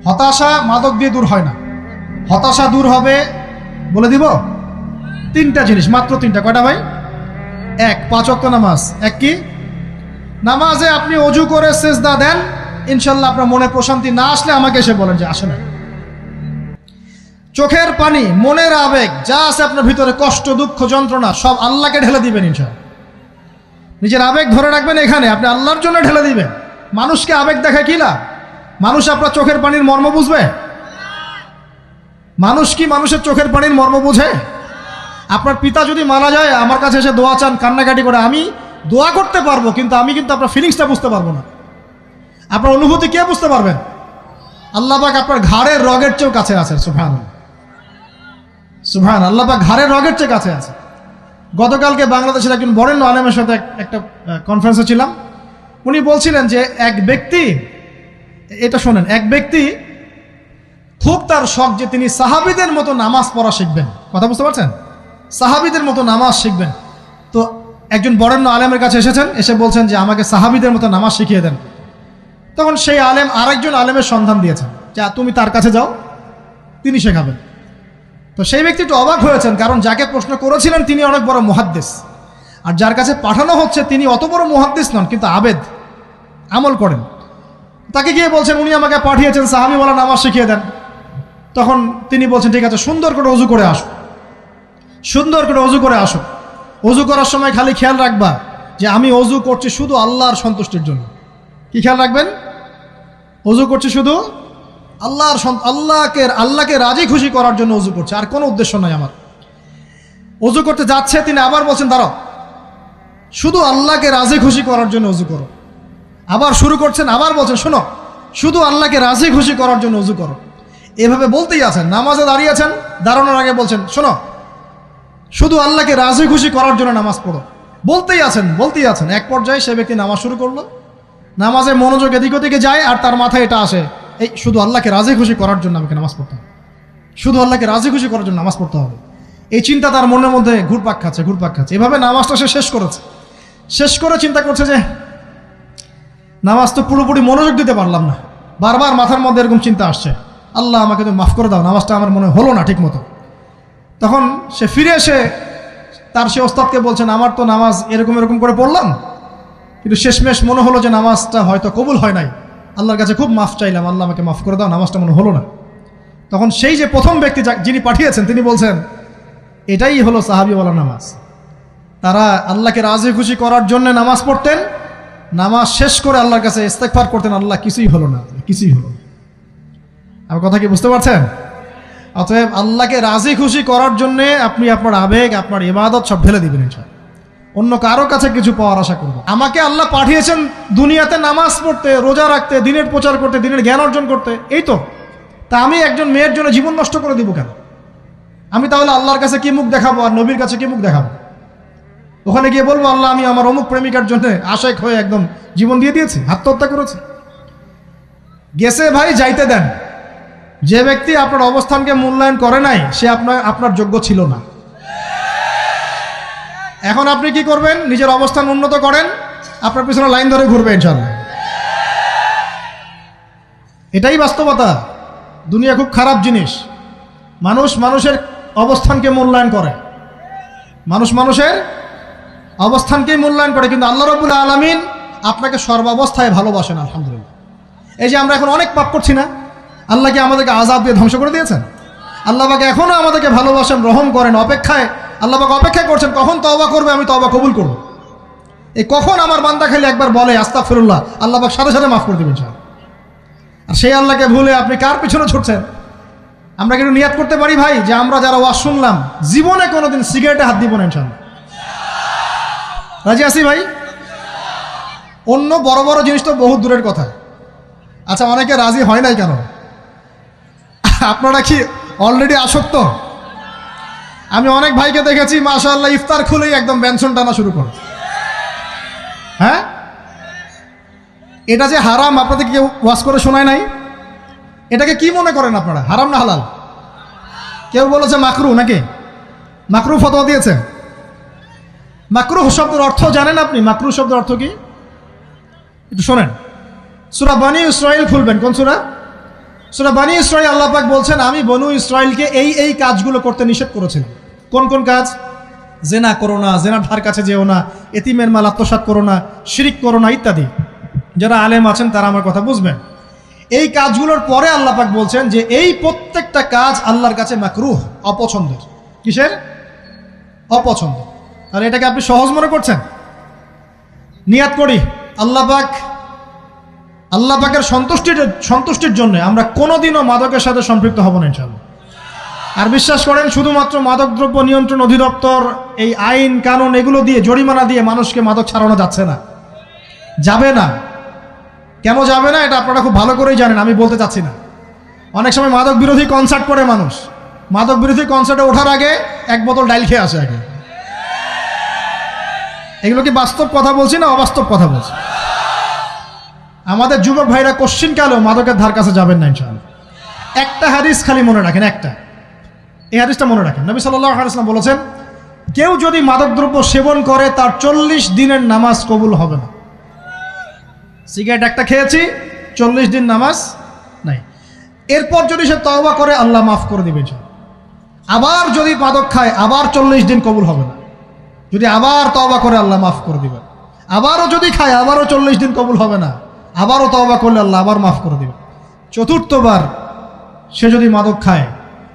হতাশা মাদক দিয়ে দূর হয় না। হতাশা দূর হবে, বলে দিব, তিনটা জিনিস, মাত্র তিনটা। কয়টা ভাই? এক, 5 ওয়াক্ত নামাজ। এক কি? নামাজে আপনি অজু করে সেজদা দেন, ইনশাল্লাহ আপনার মনে প্রশান্তি না আসলে আমাকে এসে বলেন যে আসে না। চোখের পানি, মনের আবেগ যা আছে আপনার ভিতরে, কষ্ট, দুঃখ, যন্ত্রণা, সব আল্লাহকে ঢেলে দিবেন ইনশাল্লাহ। নিজের আবেগ ধরে রাখবেন এখানে, আপনি আল্লাহর জন্য ঢেলে দিবেন। মানুষকে আবেগ দেখা কি লাভ? মানুষ আপনার চোখের পানির মর্ম বুঝবে? মানুষ কি মানুষের চোখের পানির মর্ম বুঝে? আপনার পিতা যদি মারা যায়, আমার কাছে এসে দোয়া চান কান্নাকাটি করে, আমি দোয়া করতে পারবো, কিন্তু আমি কিন্তু আপনার ফিলিংসটা বুঝতে পারবো না। আপনার অনুভূতি কে বুঝতে পারবেন? আল্লাহ পাক আপনার ঘাড়ের রগের চেয়েও কাছে আছেন। সুবহানাল্লাহ, সুবহান আল্লাহ পাক ঘাড়ের রগের চেয়ে কাছে আছে। গতকালকে বাংলাদেশের একজন বরেণ্য আলেমের সাথে একটা কনফারেন্সে ছিলাম। উনি বলছিলেন যে এক ব্যক্তি, এটা শোনেন, এক ব্যক্তি খুব তার শখ যে তিনি সাহাবীদের মতো নামাজ পড়া শিখবেন। কথা বুঝতে পারছেন? সাহাবীদের মতো নামাজ শিখবেন। তো একজন বরেণ্য আলেমের কাছে এসেছেন, এসে বলছেন যে আমাকে সাহাবীদের মতো নামাজ শিখিয়ে দেন। তখন সেই আলেম আরেকজন আলেমের সন্ধান দিয়েছেন, যা তুমি তার কাছে যাও, তিনি শেখাবেন। তো সেই ব্যক্তি একটু অবাক হয়েছেন, কারণ যাকে প্রশ্ন করেছিলেন তিনি অনেক বড় মুহাদ্দিস, আর যার কাছে পাঠানো হচ্ছে তিনি অত বড় মুহাদ্দিস নন, কিন্তু আবেদ, আমল করেন। তাকে গিয়ে বলছেন উনি আমাকে পাঠিয়েছেন সাহাবীওয়ালা নামাজ শিখিয়ে দেন। তখন তিনি বলছেন ঠিক আছে, সুন্দর করে অজু করে আসো, সুন্দর করে অজু করে আসো। অজু করার সময় খালি খেয়াল রাখবা যে আমি অজু করছি শুধু আল্লাহর সন্তুষ্টির জন্য। কি খেয়াল রাখবেন? অজু করছি শুধু আল্লাহকে রাজি খুশি করার জন্য অজু করছে, আর কোনো উদ্দেশ্য নাই আমার। অজু করতে যাচ্ছে, তিনি আবার বলছেন দাঁড়াও, শুধু আল্লাহকে রাজি খুশি করার জন্য অজু করো। আবার শুরু করছেন, আবার বলছেন শোনো, শুধু আল্লাহকে রাজি খুশি করার জন্য অজু করো। এভাবে বলতেই আছেন। নামাজে দাঁড়িয়েছেন, দাঁড়ানোর আগে বলছেন শোনো, শুধু আল্লাহকে রাজি খুশি করার জন্য নামাজ পড়ো। বলতেই আছেন। এক পর্যায়ে সে ব্যক্তি নামাজ শুরু করলো। নামাজে মনোযোগ এদিক ওদিকে যায়, আর তার মাথায় এটা আসে, এই শুধু আল্লাহকে রাজি খুশি করার জন্য আমাকে নামাজ পড়তে হবে, শুধু আল্লাহকে রাজি খুশি করার জন্য নামাজ পড়তে হবে। এই চিন্তা তার মনের মধ্যে ঘুরপাক খাচ্ছে। এভাবে নামাজটা সে শেষ করে চিন্তা করছে যে নামাজ তো পুরোপুরি মনোযোগ দিতে পারলাম না। বারবার মাথার মধ্যে এরকম চিন্তা আসছে, আল্লাহ আমাকে তো মাফ করে দাও, নামাজটা আমার মনে হলো না ঠিক মতো। তখন সে ফিরে এসে তার সে ওস্তাদকে বলছেন আমার তো নামাজ এরকম করে পড়লাম, কিন্তু শেষমেশ মনে হলো যে নামাজটা হয়তো কবুল হয় নাই, আল্লাহর কাছে খুব মাফ চাইলাম, আল্লাহ আমাকে মাফ করে দাও, নামাজটা মনে হলো না। তখন সেই যে প্রথম ব্যক্তি যিনি পাঠিয়েছেন তিনি বলছেন এটাই হলো সাহাবীওয়ালা নামাজ। তারা আল্লাহকে রাজি খুশি করার জন্য নামাজ পড়তেন, নামাজ শেষ করে আল্লাহর কাছে ইস্তেগফার করতেন, আল্লাহ কিছুই হলো না। আমার কথা কি বুঝতে পারছেন? অতএব আল্লাহকে রাজি খুশি করার জন্যে আপনি আপনার আবেগ, আপনার ইবাদত সব ঢেলে দিবেন ইনশাআল্লাহ। অন্য কারো কাছে কিছু পাওয়ার আশা করব। আমাকে আল্লাহ পাঠিয়েছেন দুনিয়াতে নামাজ পড়তে, রোজা রাখতে, দিনের প্রচার করতে, দিনের জ্ঞান অর্জন করতে, এই তো। তা আমি একজন মেয়ের জন্য জীবন নষ্ট করে দিব কেন? আমি তাহলে আল্লাহর কাছে কি মুখ দেখাবো, আর নবীর কাছে কি মুখ দেখাবো? ওখানে গিয়ে বলবো আল্লাহ আমি আমার অমুক প্রেমিকার জন্য আশেক হয়ে একদম জীবন দিয়ে দিয়েছি, আত্মহত্যা করেছি। গেছে ভাই, যাইতে দেন। যে ব্যক্তি আপনার অবস্থানকে মূল্যায়ন করে নাই সে আপনার যোগ্য ছিল না। এখন আপনি কি করবেন? নিজের অবস্থান উন্নত করেন, আপনার পিছনে লাইন ধরে ঘুরবে ইনশাআল্লাহ। এটাই বাস্তবতা। দুনিয়া খুব খারাপ জিনিস। মানুষের অবস্থানকে মূল্যায়ন করে, মানুষের অবস্থানকেই মূল্যায়ন করে, কিন্তু আল্লাহ রাব্বুল আলামিন আপনাকে সর্বাবস্থায় ভালোবাসেন। আলহামদুলিল্লাহ। এই যে আমরা এখন অনেক পাপ করছি না, আল্লাহ কি আমাদেরকে আযাব দিয়ে ধ্বংস করে দিয়েছেন? আল্লাহ পাক এখনো আমাদেরকে ভালোবাসেন, রহম করেন, আল্লাহ পাক অপেক্ষা করছেন কখন তওবা করবে, আমি তওবা কবুল করব। এই কখন আমার বান্দা খালি একবার বলে আস্তাগফিরুল্লাহ, আল্লাহ পাক সাথে সাথে মাফ করে দেবেন ইনশাআল্লাহ। আর সেই আল্লাহকে ভুলে আপনি কার পিছনে ছুটছেন? আমরা কিন্তু নিয়াত করতে পারি ভাই যে আমরা যারা ওয়াজ শুনলাম জীবনে কোনোদিন সিগারেটে হাত দিব না ইনশাআল্লাহ। রাজি আছি ভাই? অন্য বড় বড় জিনিস তো বহুত দূরের কথা। আচ্ছা, অনেকে রাজি হয় নাই কেন? আপনারা কি অলরেডি আসক্ত? আমি অনেক ভাইকে দেখেছি মাশাআল্লাহ ইফতার খুলেই একদম বেনসন টানা শুরু করে। হ্যাঁ, এটা যে হারাম আপনাদের কেউ ওয়াজ করে শোনায় নাই? এটাকে কি মনে করেন আপনারা, হারাম না হালাল? কেউ বলেছে মাকরু, নাকি মাকরু ফতোয়া দিয়েছে? মাকরুহ শব্দের অর্থ জানেন আপনি? মাকরুহ শব্দের অর্থ কি একটু শোনেন। সূরা বনী ইসরাঈল খুলবেন। কোন সূরা? সূরা বনী ইসরাঈল আল্লাহ পাক বলছেন, আমি বনু ইসরাঈলকে এই কাজগুলো করতে নিষেধ করেছিলাম। কোন কোন কাজ? জেনা করো না, জেনার ধার কাছে যেও না, এতিমের মাল আত্মসাৎ করো না, শিরিক করো না ইত্যাদি। যারা আলেম আছেন তারা আমার কথা বুঝবেন। এই কাজগুলোর পরে আল্লাহ পাক বলছেন যে এই প্রত্যেকটা কাজ আল্লাহর কাছে মাকরুহ, অপছন্দের। কিসের? অপছন্দ। আর এটাকে আপনি সহজ মনে করছেন? নিয়াত করি আল্লাহ পাকের সন্তুষ্টির জন্য আমরা কোনোদিনও মাদকের সাথে সম্পৃক্ত হব না ইনশাআল্লাহ। আর বিশ্বাস করেন, শুধুমাত্র মাদকদ্রব্য নিয়ন্ত্রণ অধিদপ্তর এই আইন কানুন এগুলো দিয়ে, জরিমানা দিয়ে মানুষকে মাদক ছাড়ানো যাচ্ছে না, যাবে না। কেন যাবে না এটা আপনারা খুব ভালো করেই জানেন, আমি বলতে চাচ্ছি না। অনেক সময় মাদক বিরোধী কনসার্ট করে মানুষ, মাদক বিরোধী কনসার্টে ওঠার আগে এক বোতল ডাইল খেয়ে আসে আগে। এগুলো কি বাস্তব কথা বলছি না অবাস্তব কথা বলছি? আমাদের যুবক ভাইরা কোশ্চিনকালেও মাদকের ধার কাছে যাবেন না ইনশাআল্লাহ। একটা হাদিস খালি মনে রাখেন, এই হাদিসটা মনে রাখেন। নবী সাল্লাল্লাহু আলাইহি ওয়াসাল্লাম বলেছেন, কেউ যদি মাদকদ্রব্য সেবন করে তার 40 দিনের নামাজ কবুল হবে না। সিগারেট একটা খেয়েছি, 40 দিন নামাজ নাই। এরপর যদি সে তওবা করে আল্লাহ মাফ করে দিবেন। আবার যদি মাদক খায় আবার 40 দিন কবুল হবে না। যদি আবার তওবা করে আল্লাহ মাফ করে দিবেন। আবারও যদি খায় আবারও 40 দিন কবুল হবে না। আবারও তওবা করলে আল্লাহ আবার মাফ করে দিবেন। চতুর্থবার সে যদি মাদক খায়,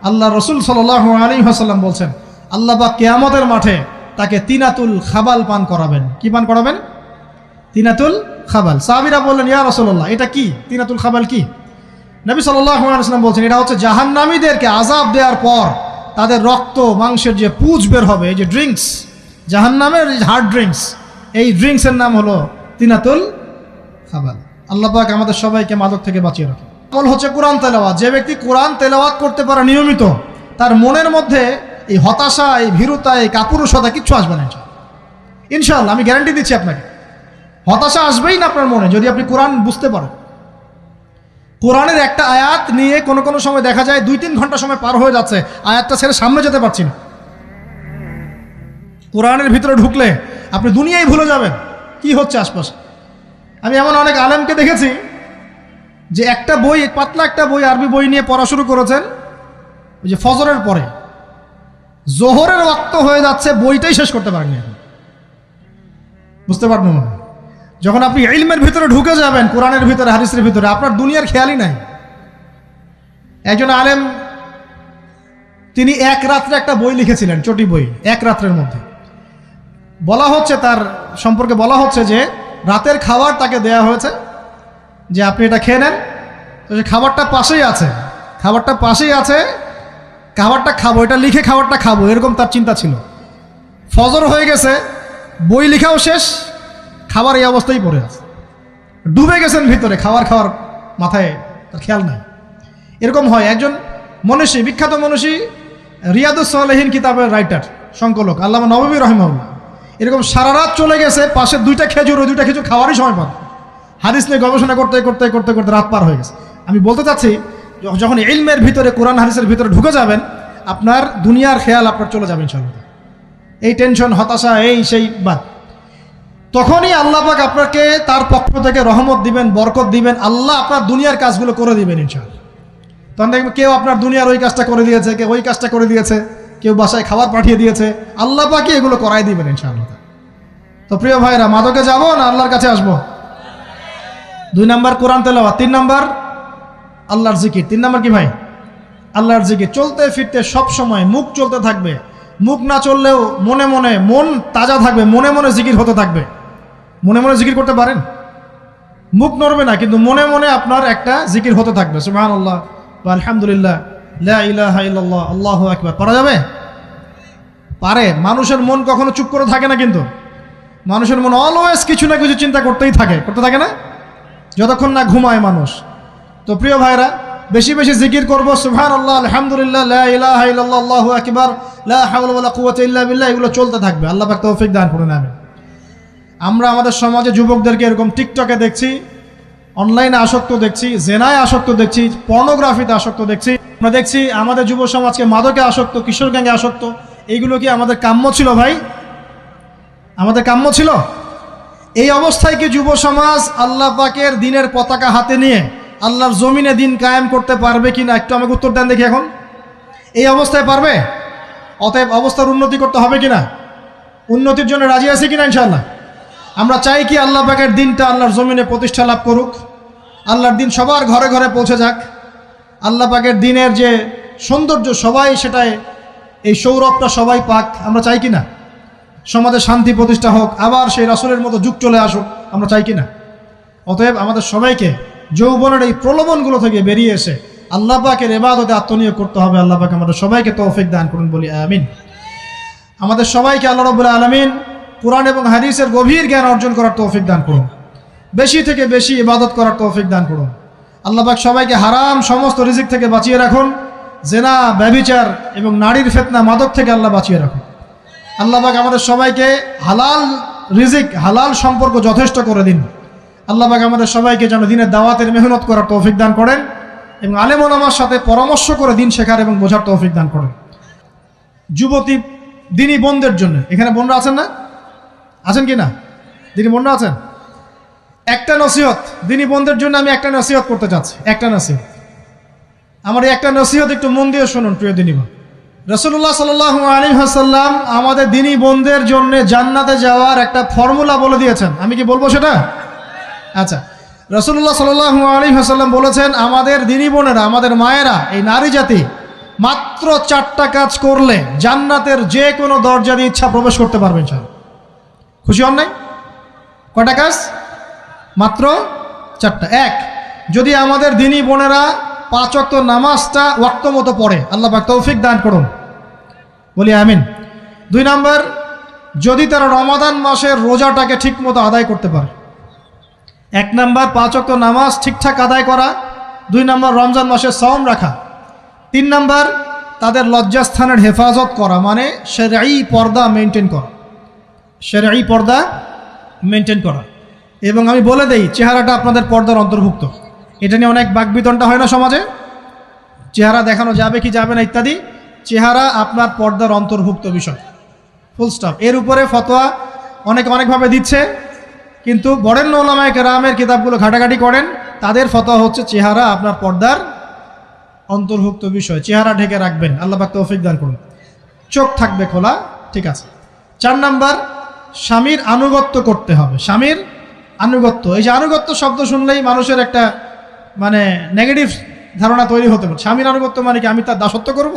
আল্লাহ রসুল সাল্লাল্লাহু আলাইহি ওয়াসাল্লাম বলছেন, আল্লাহ পাক কিয়ামতের মাঠে তাকে তিনাতুল খাবাল পান করাবেন। কি পান করাবেন? তিনাতুল খাবাল। সাহাবীরা বললেন, ইয়া রাসূলুল্লাহ, এটা কি তিনাতুল খাবাল? কি? নবী সাল্লাল্লাহু আলাইহি ওয়াসাল্লাম বলছেন, এটা হচ্ছে জাহান্নামীদেরকে আযাব দেওয়ার পর তাদের রক্ত মাংসের যে পুঁজ বের হবে, এই যে ড্রিঙ্কস, জাহান্নামের হার্ড ড্রিঙ্কস, এই ড্রিঙ্কসের নাম হলো তিনাতুল খাবাল। আল্লাহ পাক আমাদের সবাইকে মাদক থেকে বাঁচিয়ে রাখে। আমল হচ্ছে কোরআন তেলাওয়াত। যে ব্যক্তি কোরআন তেলাওয়াত করতে পারে নিয়মিত, তার মনের মধ্যে এই হতাশা, এই ভীরুতা, এই কাপুরুষতা কিচ্ছু আসবে না ইনশাআল্লাহ। আমি গ্যারান্টি দিচ্ছি আপনাকে, হতাশা আসবেই না আপনার মনে যদি আপনি কোরআন বুঝতে পারেন। কোরআনের একটা আয়াত নিয়ে কোনো সময় দেখা যায় 2-3 ঘন্টা সময় পার হয়ে যাচ্ছে, আয়াতটা ছেড়ে সামনে যেতে পারছি না। কোরআনের ভিতরে ঢুকলে আপনি দুনিয়ায় ভুলে যাবেন কি হচ্ছে আশপাশে। আমি এমন অনেক আলেমকে দেখেছি যে একটা বই, পাতলা একটা বই, আরবি বই নিয়ে পড়া শুরু করেছেন, ওই যে ফজরের পরে জোহরের ওয়াক্ত হয়ে যাচ্ছে, বইটাই শেষ করতে পারেননি। বুঝতে পারবেন না, যখন আপনি ইলমের ভিতরে ঢুকে যাবেন, কোরআনের ভিতরে, হাদিসের ভিতরে, আপনার দুনিয়ার খেয়ালই নাই। একজন আলেম, তিনি এক রাত্রে একটা বই লিখেছিলেন, চটি বই, এক রাত্রের মধ্যে। বলা হচ্ছে, তার সম্পর্কে বলা হচ্ছে যে রাতের খাবার তাকে দেয়া হয়েছে যে আপনি এটা খেয়ে নেন। তো সে খাবারটা পাশেই আছে, খাবারটা খাবো, এটা লিখে খাবারটা খাবো, এরকম তার চিন্তা ছিল। ফজর হয়ে গেছে, বই লেখাও শেষ, খাবার এই অবস্থায় পড়ে আছে, ডুবে গেছেন ভিতরে, খাওয়ার মাথায় তার খেয়াল নাই। এরকম হয়। একজন মনীষী, বিখ্যাত মনীষী, রিয়াদুস সালেহীন কিতাবের রাইটার, সংকলক আল্লামা নববী রাহিমাহুল্লাহ, এরকম সারা রাত চলে গেছে, পাশে 2টা খেজুর, ওই 2টা খেজুর খাওয়ারই সময় পান। হাদিস নিয়ে গবেষণা করতে রাত পার হয়ে গেছে। আমি বলতে চাচ্ছি, যখন ইলমের ভিতরে, কোরআন হাদিসের ভিতরে ঢুকে যাবেন, আপনার দুনিয়ার খেয়াল আপনার চলে যাবে ইনশাআল্লাহ। এই টেনশন, হতাশা, এই সেই বাদ, তখনই আল্লাহ পাক আপনাকে তার পক্ষ থেকে রহমত দিবেন, বরকত দিবেন, আল্লাহ আপনার দুনিয়ার কাজগুলো করে দিবেন ইনশাআল্লাহ। তখন দেখবেন কেউ আপনার দুনিয়ার ওই কাজটা করে দিয়েছে, কেউ ওই কাজটা করে দিয়েছে, কেউ বাসায় খাবার পাঠিয়ে দিয়েছে, আল্লাহ পাকই এগুলো করাই দিবেন ইনশাআল্লাহ। তো প্রিয় ভাইরা, মাদকে যাব না আল্লাহর কাছে আসবো? 2 নাম্বার কোরআন তেলাওয়াত, 3 নাম্বার আল্লাহর জিকির। 3 নাম্বার কি ভাই? আল্লাহর জিকির। চলতে ফিরতে সব সময় মুখ চলতে থাকবে, মুখ না চললেও মনে মনে মন তাজা থাকবে, মনে মনে জিকির হতে থাকবে। মনে মনে জিকির করতে পারেন? মুখ নড়বে না, কিন্তু মনে মনে আপনার একটা জিকির হতে থাকবে, সুবহানাল্লাহ ওয়া আলহামদুলিল্লাহ, লা ইলাহা ইল্লাল্লাহ, আল্লাহু আকবার। পারা যাবে? পারে। মানুষের মন কখনো চুপ করে থাকে না, কিন্তু মানুষের মন অলওয়েজ কিছু না কিছু চিন্তা করতে থাকে না, যতক্ষণ না ঘুমায় মানুষ। তো প্রিয় ভাইরা, বেশি বেশি জিকির করবো, সুবহানাল্লাহ, আলহামদুলিল্লাহ, লা ইলাহা ইল্লাল্লাহ, আল্লাহু আকবার, লা হাওলা ওয়ালা কুওয়াতা ইল্লা বিল্লাহ, এগুলো চলতে থাকবে। আল্লাহ পাক তৌফিক দান করুন, আমিন। আমরা আমাদের সমাজে যুবকদেরকে এরকম টিকটকে দেখছি, অনলাইনে আসক্ত দেখছি, জেনায় আসক্ত দেখছি, পর্নোগ্রাফিতে আসক্ত দেখছি। আমরা দেখছি আমাদের যুব সমাজকে মাদকে আসক্ত, কিশোর গ্যাংয়ে আসক্ত। এইগুলো কি আমাদের কাম্য ছিল ভাই? আমাদের কাম্য ছিল? এই অবস্থায় কি যুব সমাজ আল্লাহ পাকের দ্বীনের পতাকা হাতে নিয়ে আল্লাহর জমিনে দিন কায়েম করতে পারবে কিনা একটু আমাকে উত্তর দেন দেখি। এখন এই অবস্থায় পারবে? অতএব অবস্থার উন্নতি করতে হবে কিনা? উন্নতির জন্য রাজি আছি কিনা ইনশাআল্লাহ? আমরা চাই কি আল্লাহ পাকের দিনটা আল্লাহর জমিনে প্রতিষ্ঠা লাভ করুক, আল্লাহর দিন সবার ঘরে ঘরে পৌঁছে যাক, আল্লাহ পাকের দিনের যে সৌন্দর্য সবাই সেটাই, এই সৌরভটা সবাই পাক। আমরা চাই কিনা সমাজে শান্তি প্রতিষ্ঠা হোক, আবার সেই রাসূলের মতো যুগ চলে আসুক? আমরা চাই কিনা? অতএব আমাদের সবাইকে যৌবনের এই প্রলোভনগুলো থেকে বেরিয়ে এসে আল্লাহ পাকের ইবাদতে আত্মনিয়োগ করতে হবে। আল্লাহ পাক আমাদের সবাইকে তৌফিক দান করুন, বলি আমিন। আমাদের সবাইকে আল্লাহ রাব্বুল আলামিন কুরআন এবং হাদিসের গভীর জ্ঞান অর্জন করার তৌফিক দান করুন, বেশি থেকে বেশি ইবাদত করার তৌফিক দান করুন। আল্লাহ পাক সবাইকে হারাম সমস্ত রিজিক থেকে বাঁচিয়ে রাখুন, জেনা, ব্যভিচার এবং নারীর ফিতনা, মাদক থেকে আল্লাহ বাঁচিয়ে রাখুন। আল্লাহ পাক আমাদের সবাইকে হালাল রিজিক, হালাল সম্পর্ক যথেষ্ট করে দিন। আল্লাহ পাক আমাদের সবাইকে যেন দিনের দাওয়াতের মেহনত করার তৌফিক দান করেন এবং আলেম ওলামার সাথে পরামর্শ করে দিন শেখার এবং বোঝার তৌফিক দান করেন। যুবতী দিনী বোনদের জন্য, এখানে বোনরা আছেন না? আছেন কি না? দিনী বোনরা আছেন? একটা নসিহত দিনী বোনদের জন্য আমি একটা নসিহত করতে চাচ্ছি, একটা নসিহত। আমার এই একটা নসিহত একটু মন দিয়ে শুনুন প্রিয় দিনী বোন। রাসূলুল্লাহ সাল্লাল্লাহু আলাইহি ওয়াসাল্লাম আমাদের দিনী বোনদের জন্য জান্নাতে যাওয়ার একটা ফর্মুলা বলে দিয়েছেন। আমি কি বলবো সেটা? আচ্ছা, রাসূলুল্লাহ সাল্লাল্লাহু আলাইহি ওয়াসাল্লাম বলেছেন আমাদের দিনী বোনেরা, আমাদের মায়েরা, এই নারী জাতি মাত্র 4টা কাজ করলে জান্নাতের যে কোনো দরজা দিয়ে ইচ্ছা প্রবেশ করতে পারবে ইনশাআল্লাহ। খুশি হন নাই? কয়টা কাজ? মাত্র 4টা। এক, যদি আমাদের দিনী বোনেরা 5 ওয়াক্ত নামাজটা ওয়াক্ত মতো পড়ে, আল্লাহ পাক তৌফিক দান করুন, বলি আমিন। 2 নাম্বার, যদি তারা রমাদান মাসের রোজাটাকে ঠিক মতো আদায় করতে পারে। 1 নাম্বার 5 ওয়াক্ত নামাজ ঠিকঠাক আদায় করা, 2 নাম্বার রমজান মাসে সাওম রাখা, 3 নাম্বার তাদের লজ্জাস্থানের হেফাজত করা, মানে শরঈ পর্দা মেনটেন করা, শরঈ পর্দা মেনটেন করা। এবং আমি বলে দেই, চেহারাটা আপনাদের পর্দার অন্তর্ভুক্ত। এটা নিয়ে অনেক বাকবিতণ্ডা হয় না সমাজে, চেহারা দেখানো যাবে কি যাবে না ইত্যাদি। চেহারা আপনার পর্দার অন্তর্ভুক্ত বিষয়, ফুল স্টপ। এর উপরে ফতোয়া অনেকে অনেকভাবে দিচ্ছে, কিন্তু বরেণ্য উলামায়ে কেরামের কিতাবগুলো ঘাটাঘাটি করেন, তাদের ফতোয়া হচ্ছে চেহারা আপনার পর্দার অন্তর্ভুক্ত বিষয়, চেহারা ঢেকে রাখবেন। আল্লাহ পাক তৌফিক দান করুন। চোখ থাকবে খোলা, ঠিক আছে। 4 নাম্বার, স্বামীর আনুগত্য করতে হবে। স্বামীর আনুগত্য, এই যে আনুগত্য শব্দ শুনলেই মানুষের একটা মানে নেগেটিভ ধারণা তৈরি হতে পারে। স্বামীর আনুগত্য মানে কি আমি তার দাসত্ব করব?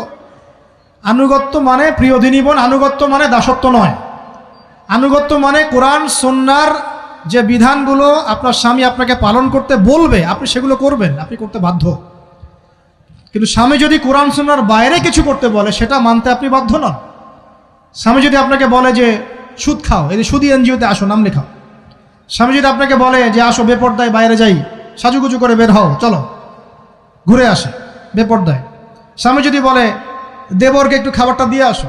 আনুগত্য মানে, প্রিয় দিনী বোন, আনুগত্য মানে দাসত্ব নয়। আনুগত্য মানে কোরআন সুন্নাহর যে বিধানগুলো আপনার স্বামী আপনাকে পালন করতে বলবে, আপনি সেগুলো করবেন, আপনি করতে বাধ্য। কিন্তু স্বামী যদি কোরআন সুন্নাহর বাইরে কিছু করতে বলে, সেটা মানতে আপনি বাধ্য নন। স্বামী যদি আপনাকে বলে যে সুদ খাও, এই যে সুদী এনজিওতে আসো, নাম লেখাও। স্বামী যদি আপনাকে বলে যে আসো বেপর্দায় বাইরে যাই, সাজুগুজু করে বের হও, চলো ঘুরে আসে বেপর্দায়। স্বামী যদি বলে দেবরকে একটু খাবারটা দিয়ে আসো,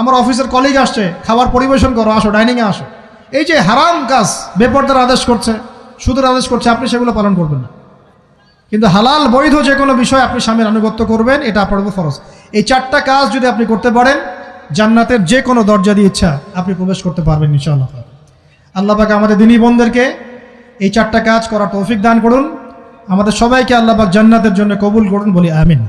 আমার অফিসের কলিগ আসছে, খাবার পরিবেশন করো, আসো ডাইনিংয়ে আসো। এই যে হারাম কাজ, বেপর্দার আদেশ করছে, সুদের আদেশ করছে, আপনি সেগুলো পালন করবেন না। কিন্তু হালাল বৈধ যে কোনো বিষয় আপনি স্বামীর আনুগত্য করবেন, এটা আপনার উপর ফরজ। এই 4টা কাজ যদি আপনি করতে পারেন, জান্নাতের যে কোনো দরজা দিয়ে ইচ্ছা আপনি প্রবেশ করতে পারবেন ইনশাআল্লাহ। আল্লাহ পাক আমাদের দিনী বোনদেরকে এই 4টা কাজ করার তৌফিক দান করুন। আমাদের সবাইকে আল্লাহ পাক জান্নাতের জন্য কবুল করুন, বলি আমিন।